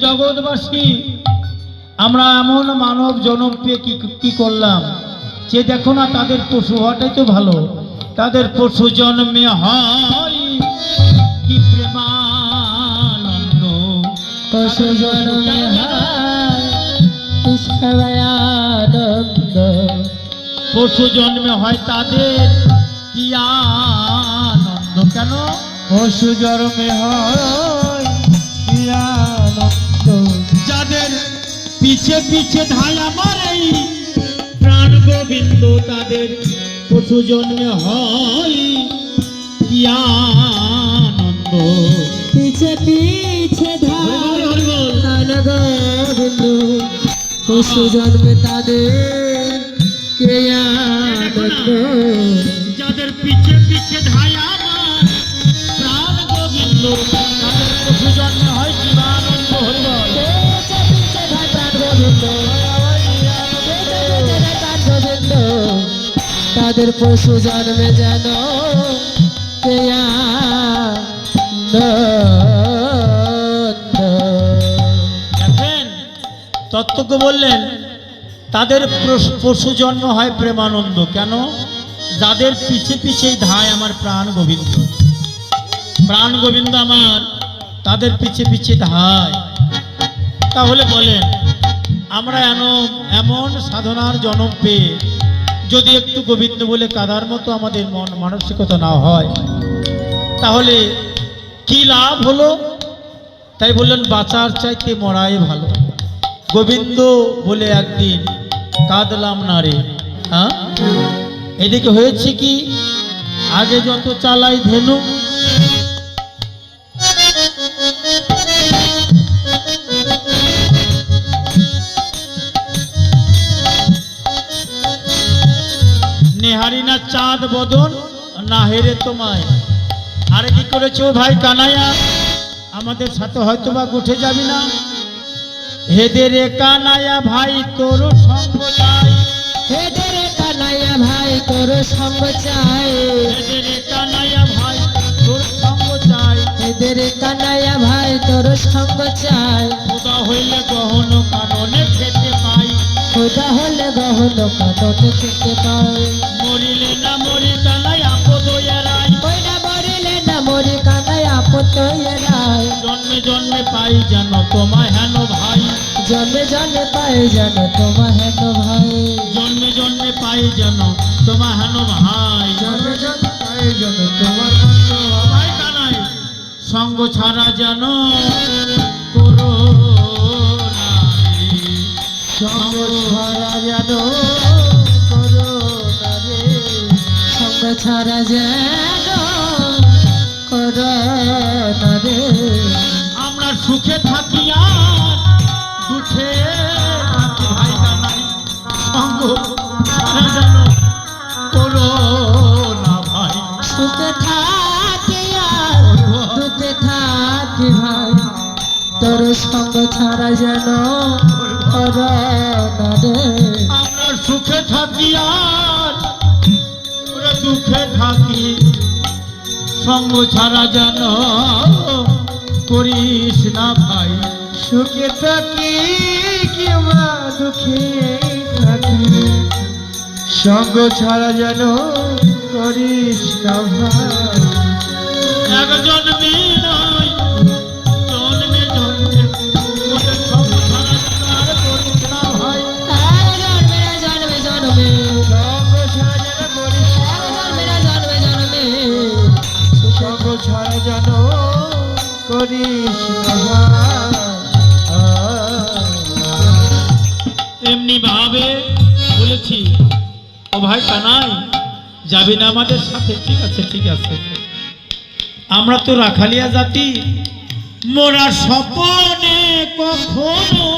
জগৎবাসী আমরা এমন মানব জনম পেয়ে কি করলাম যে দেখো না তাদের পশু হওয়াটাই তো ভালো। তাদের পশু জন্মে হয় কি প্রেমানন্দ, পশু জন্মে হয় আনন্দ, পশু জন্মে হয় তাদের কি আনন্দ। কেন? পশু জন্মে হয় কি আনন্দ, যাদের পিছে পিছে ধায় আমার এই প্রাণ গোবিন্দ, তাদের পশু জন্মে হয় কি আনন্দ। পিছে পিছে ধায় প্রাণ গোবিন্দ, পশু জন্মে তাদের কে আনন্দ। যাদের পিছে পিছে ধায় আমার প্রাণ গোবিন্দ, তাদের পশু জন্মে হয় কি আনন্দ। তাদের পশু জন্মে যেন দেখেন তত্ত্বজ্ঞ বললেন তাদের পশু জন্ম হয় প্রেমানন্দ। কেন? যাদের পিছে পিছেই ধায় আমার প্রাণ গোবিন্দ, প্রাণ গোবিন্দ আমার তাদের পিছে পিছে ধায়। তাহলে বলেন আমরা এমন সাধনার জন্ম পেয়ে যদি একটু গোবিন্দ বলে কাদার মতো আমাদের মন মানসিকতা না হয় তাহলে কি লাভ হলো? তাই বললেন বাঁচার চাইতে মরাই ভালো। গোবিন্দ বলে একদিন কাঁদলাম না রে। হ্যাঁ, এদিকে হয়েছে কি আগে যত চালাই ধেনু, নেহারি না চাঁদ বদন না হেরে তোমায়। আরে কি করেছো ভাই কানাইয়া, আমাদের সাথে হয়তো বা উঠে যাবি না। হেদে রে কানাইয়া ভাই তোর সঙ্গ চাই, হেদে রে কানাইয়া ভাই তোর সঙ্গ চাই, হেদে রে কানাইয়া ভাই তোর সঙ্গ চাই, হেদে রে কানাইয়া ভাই তোর সঙ্গ চাই। খোদা হইলে গহন কাননে খেতে পাই, খোদা হলে গহন কাননে খেতে পাই। মরিলে না মরি কানাই আপদ এরাই, ওই না মরিলে না মরি কানাই আপদ এরাই। জন্মে জন্মে পাই যেন তোমায় হেন ভাই, জন্মে জন্মে পাই যেন তোমা হেন ভাই, জন্মে জন্মে পাই যেন তোমা হেন ভাই, জন্মে জন্মে পাই যেন তোমার ভাই কানাই সঙ্গ ছাড়া যেন করো না রে। সঙ্গ ছাড়া যেন করো না রে, সঙ্গ ছাড়া যেন করো না রে। আমরা সুখে থাকি আর দুঃখে থাকি ভাই কানাই, সঙ্গ ছাড়া যেন করো না ভাই। সুখে থাকি আর দুঃখে থাকি ভাই, তোর সঙ্গ ছাড়া যেন করো না রে। আমরা সুখে থাকি আর ওরা দুঃখে থাকি, সঙ্গ ছাড়া যেন করিস না ভাই। সুখে থাকি কিংবা দুঃখে থাকি, সঙ্গ ছাড়া যেন করিস না ভাই। এক জন্মে নয় জন্মে জন্মে ওদের সঙ্গ ছাড়া যেন আর করিস না ভাই। জন্মে জন্মে জন্মে সঙ্গ ছাড়া যেন করিস না, জন্মে জন্মে সঙ্গ ছাড়া যেন করিস না ভাই। এমনি ভাবে বলেছি ও ভাই কানাই যাবি না আমাদের সাথে? ঠিক আছে ঠিক আছে, আমরা তো রাখালিয়া জাতি, মোরা স্বপনে কখনো